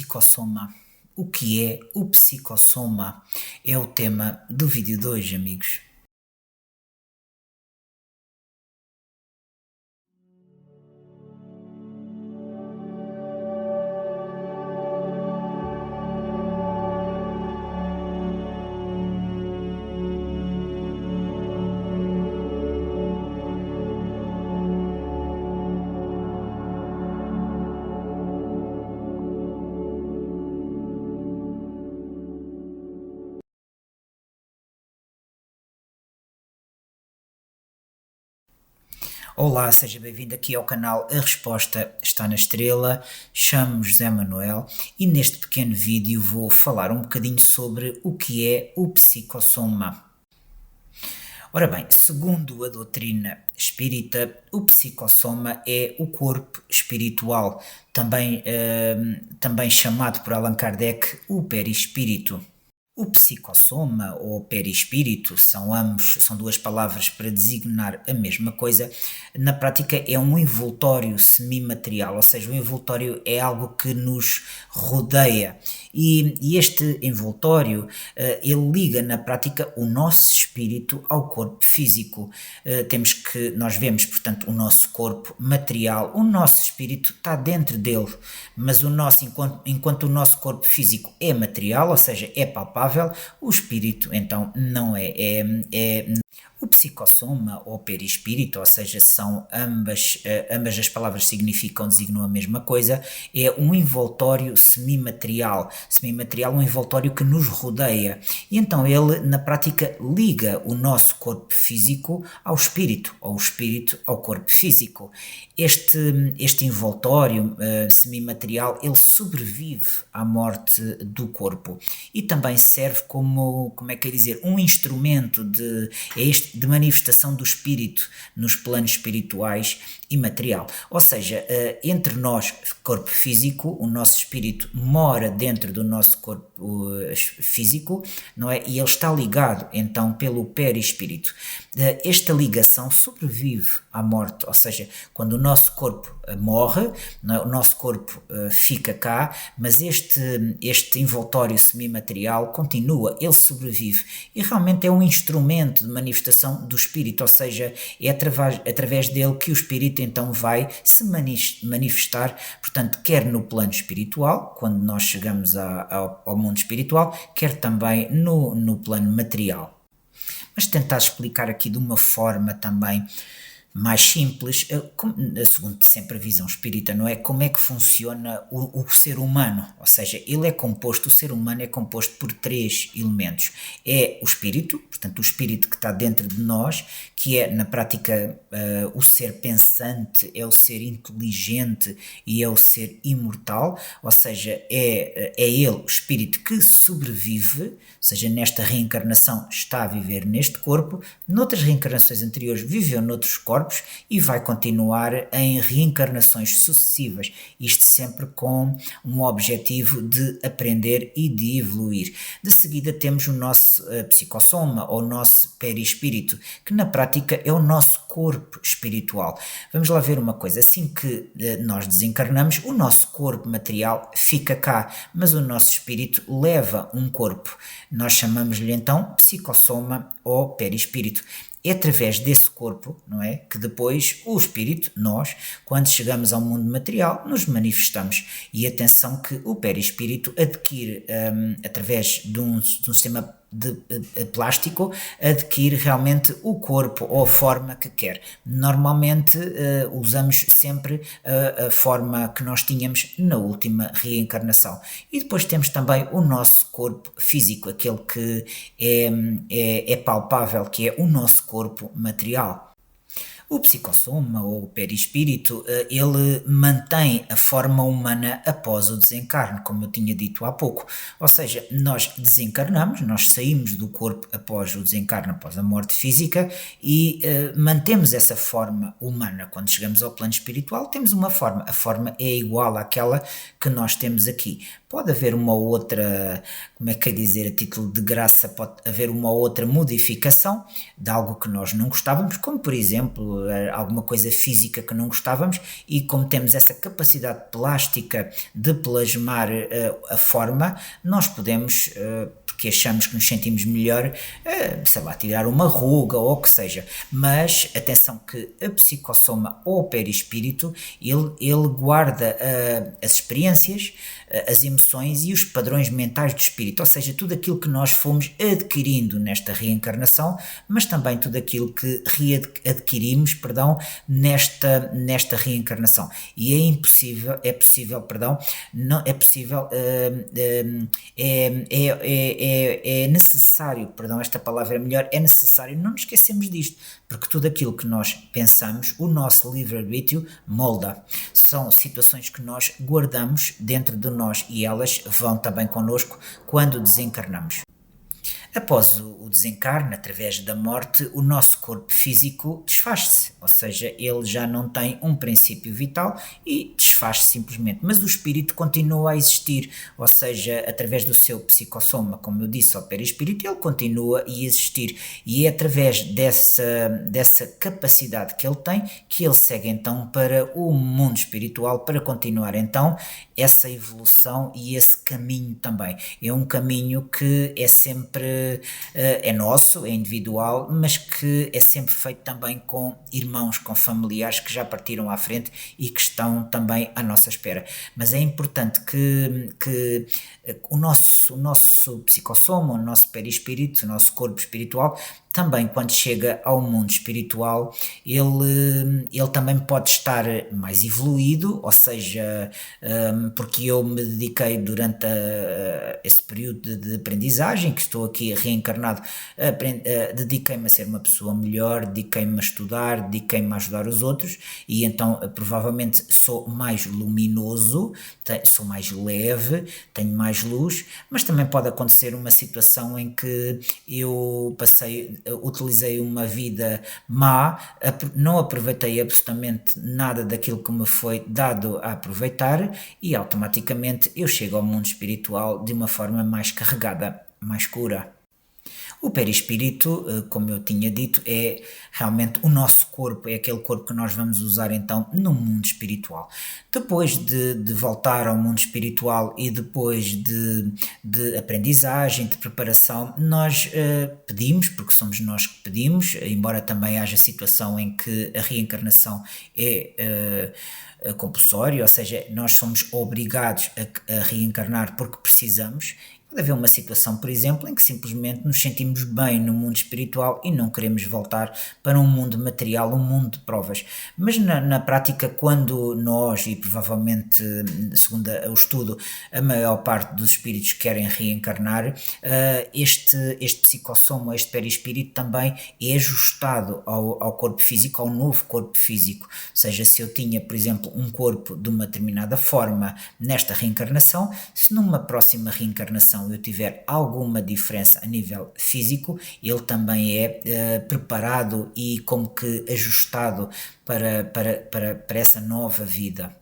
psicossoma. O que é o psicossoma? É o tema do vídeo de hoje, amigos. Olá, seja bem-vindo aqui ao canal A Resposta Está na Estrela. Chamo-me José Manuel e neste pequeno vídeo vou falar um bocadinho sobre o que é o psicossoma. Ora bem, segundo a doutrina espírita, o psicossoma é o corpo espiritual, também chamado por Allan Kardec o perispírito. O psicossoma ou perispírito são duas palavras para designar a mesma coisa. Na prática é um envoltório semimaterial, ou seja, o envoltório é algo que nos rodeia e este envoltório ele liga na prática o nosso espírito ao corpo físico. Nós vemos, portanto, o nosso corpo material, o nosso espírito está dentro dele, mas enquanto o nosso corpo físico é material, ou seja, é palpável, o espírito então não é. O psicossoma ou perispírito, ou seja, são ambas as palavras designam a mesma coisa, é um envoltório semimaterial, um envoltório que nos rodeia, e então ele na prática liga o nosso corpo físico ao espírito, ou o espírito ao corpo físico. Este envoltório semimaterial, ele sobrevive à morte do corpo e também serve como um instrumento de manifestação do espírito nos planos espirituais e material. Ou seja, entre nós, corpo físico, o nosso espírito mora dentro do nosso corpo físico, não é? E ele está ligado então pelo perispírito. Esta ligação sobrevive à morte, ou seja, quando o nosso corpo morre, não é? O nosso corpo fica cá, mas este envoltório semimaterial continua, ele sobrevive e realmente é um instrumento de manifestação do espírito, ou seja, é através dele que o espírito então vai se manifestar, portanto, quer no plano espiritual, quando nós chegamos ao mundo espiritual, quer também no plano material. Mas tentar explicar aqui de uma forma também mais simples, segundo sempre a visão espírita, não é? Como é que funciona o ser humano, ou seja, o ser humano é composto por três elementos. É o espírito, portanto o espírito que está dentro de nós, que é na prática o ser pensante, é o ser inteligente e é o ser imortal, ou seja, é ele, o espírito que sobrevive, ou seja, nesta reencarnação está a viver neste corpo, noutras reencarnações anteriores viveu noutros corpos e vai continuar em reencarnações sucessivas, isto sempre com um objetivo de aprender e de evoluir. De seguida temos o nosso psicossoma ou o nosso perispírito, que na prática é o nosso corpo espiritual. Vamos lá ver uma coisa, assim que nós desencarnamos, o nosso corpo material fica cá, mas o nosso espírito leva um corpo. Nós chamamos-lhe então psicossoma ou perispírito. É através desse corpo, não é, que depois o espírito, nós, quando chegamos ao mundo material, nos manifestamos. E atenção que o perispírito adquire, através de um sistema de plástico, adquire realmente o corpo ou a forma que quer. Normalmente usamos sempre a forma que nós tínhamos na última reencarnação. E depois temos também o nosso corpo físico, aquele que é palpável, que é o nosso corpo material. O psicossoma ou o perispírito, ele mantém a forma humana após o desencarne, como eu tinha dito há pouco. Ou seja, nós desencarnamos, nós saímos do corpo após o desencarne, após a morte física e mantemos essa forma humana. Quando chegamos ao plano espiritual temos uma forma, a forma é igual àquela que nós temos aqui. pode haver uma outra, como é que é dizer, a título de graça, pode haver uma outra modificação de algo que nós não gostávamos, como por exemplo, alguma coisa física que não gostávamos, e como temos essa capacidade plástica de plasmar a forma, nós podemos, porque achamos que nos sentimos melhor, sei lá, tirar uma ruga ou o que seja. Mas atenção que a psicossoma ou o perispírito, ele guarda as experiências, as emoções e os padrões mentais do espírito, ou seja, tudo aquilo que nós fomos adquirindo nesta reencarnação, mas também tudo aquilo que adquirimos, perdão, nesta reencarnação. E é possível, não é possível, é necessário, perdão, esta palavra é melhor, é necessário não nos esquecermos disto, porque tudo aquilo que nós pensamos, o nosso livre-arbítrio molda. São situações que nós guardamos dentro de nós e elas vão também connosco quando desencarnamos. Após o desencarne, através da morte, o nosso corpo físico desfaz-se, ou seja, ele já não tem um princípio vital e desfaz-se simplesmente, mas o espírito continua a existir, ou seja, através do seu psicossoma, como eu disse, ao perispírito, ele continua a existir e é através dessa capacidade que ele tem que ele segue então para o mundo espiritual, para continuar então essa evolução e esse caminho também. É um caminho que é sempre é nosso, é individual, mas que é sempre feito também com irmãos, com familiares que já partiram à frente e que estão também à nossa espera. Mas é importante que o nosso psicossoma, o nosso perispírito, o nosso corpo espiritual, também quando chega ao mundo espiritual, ele também pode estar mais evoluído, ou seja, porque eu me dediquei durante esse período de aprendizagem, que estou aqui reencarnado, dediquei-me a ser uma pessoa melhor, dediquei-me a estudar, dediquei-me a ajudar os outros, e então provavelmente sou mais luminoso, sou mais leve, tenho mais luz, mas também pode acontecer uma situação em que eu utilizei uma vida má, não aproveitei absolutamente nada daquilo que me foi dado a aproveitar e automaticamente eu chego ao mundo espiritual de uma forma mais carregada, mais cura. O perispírito, como eu tinha dito, é realmente o nosso corpo, é aquele corpo que nós vamos usar então no mundo espiritual. Depois de voltar ao mundo espiritual e depois de aprendizagem, de preparação, nós pedimos, porque somos nós que pedimos, embora também haja situação em que a reencarnação é compulsória, ou seja, nós somos obrigados a reencarnar porque precisamos. Pode haver uma situação, por exemplo, em que simplesmente nos sentimos bem no mundo espiritual e não queremos voltar para um mundo material, um mundo de provas. Mas na prática, quando nós, e provavelmente, segundo o estudo, a maior parte dos espíritos querem reencarnar, este psicossoma, este perispírito também é ajustado ao corpo físico, ao novo corpo físico. Ou seja, se eu tinha, por exemplo, um corpo de uma determinada forma nesta reencarnação, se numa próxima reencarnação eu tiver alguma diferença a nível físico, ele também é preparado e como que ajustado para essa nova vida.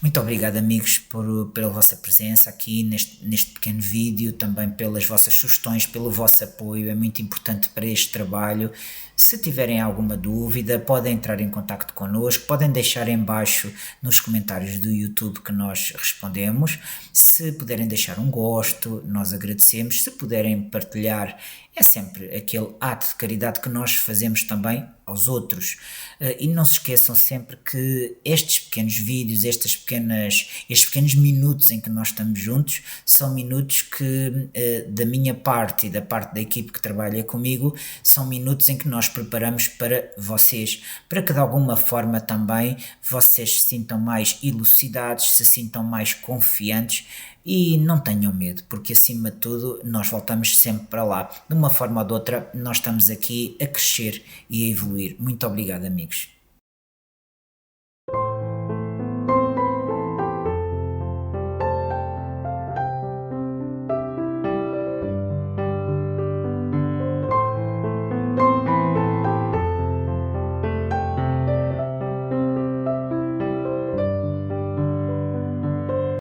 Muito obrigado, amigos, pela vossa presença aqui neste pequeno vídeo, também pelas vossas sugestões, pelo vosso apoio, é muito importante para este trabalho. Se tiverem alguma dúvida, podem entrar em contacto connosco, podem deixar em baixo nos comentários do YouTube que nós respondemos. Se puderem deixar um gosto, nós agradecemos. Se puderem partilhar, é sempre aquele ato de caridade que nós fazemos também aos outros. E não se esqueçam sempre que estes pequenos vídeos, estes pequenos minutos em que nós estamos juntos, são minutos que, da minha parte e da parte da equipe que trabalha comigo, são minutos em que nós preparamos para vocês, para que de alguma forma também vocês se sintam mais elucidados, se sintam mais confiantes e não tenham medo, porque acima de tudo nós voltamos sempre para lá. De uma forma ou de outra, nós estamos aqui a crescer e a evoluir. Muito obrigado, amigos.